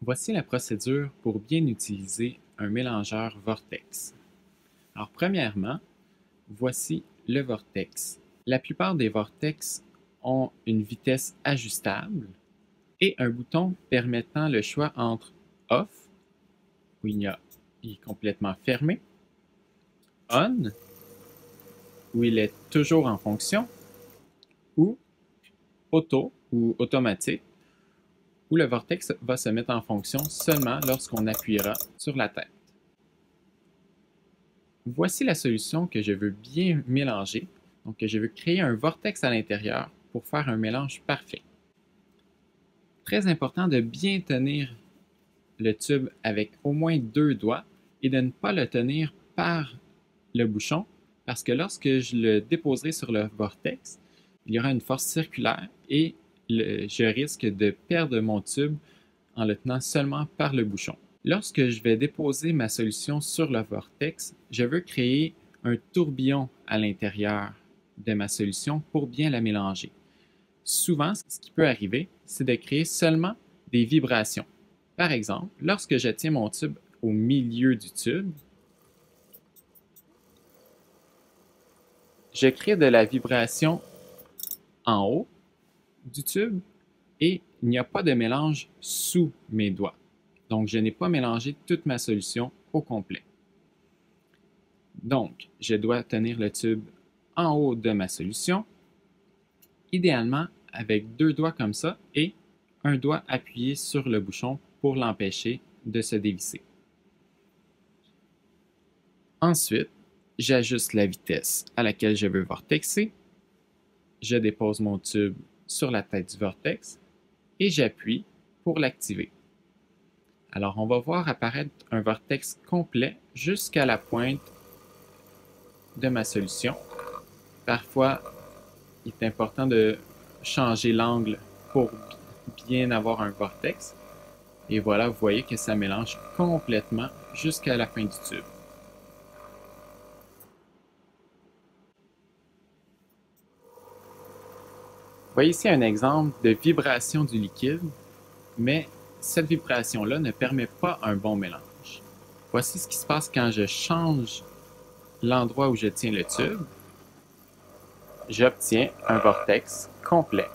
Voici la procédure pour bien utiliser un mélangeur vortex. Alors premièrement, voici le vortex. La plupart des vortex ont une vitesse ajustable et un bouton permettant le choix entre off, où il est complètement fermé, on, où il est toujours en fonction, ou auto ou automatique, où le vortex va se mettre en fonction seulement lorsqu'on appuiera sur la tête. Voici la solution que je veux bien mélanger. Donc, je veux créer un vortex à l'intérieur pour faire un mélange parfait. Très important de bien tenir le tube avec au moins 2 doigts et de ne pas le tenir par le bouchon parce que lorsque je le déposerai sur le vortex, il y aura une force circulaire et je risque de perdre mon tube en le tenant seulement par le bouchon. Lorsque je vais déposer ma solution sur le vortex, je veux créer un tourbillon à l'intérieur de ma solution pour bien la mélanger. Souvent, ce qui peut arriver, c'est de créer seulement des vibrations. Par exemple, lorsque je tiens mon tube au milieu du tube, je crée de la vibration en haut du tube et il n'y a pas de mélange sous mes doigts. Donc, je n'ai pas mélangé toute ma solution au complet. Donc, je dois tenir le tube en haut de ma solution, idéalement avec 2 doigts comme ça et un doigt appuyé sur le bouchon pour l'empêcher de se dévisser. Ensuite, j'ajuste la vitesse à laquelle je veux vortexer, je dépose mon tube sur la tête du vortex et j'appuie pour l'activer. Alors, on va voir apparaître un vortex complet jusqu'à la pointe de ma solution. Parfois, il est important de changer l'angle pour bien avoir un vortex. Et voilà, vous voyez que ça mélange complètement jusqu'à la fin du tube. Vous voyez ici un exemple de vibration du liquide, mais cette vibration-là ne permet pas un bon mélange. Voici ce qui se passe quand je change l'endroit où je tiens le tube. J'obtiens un vortex complet.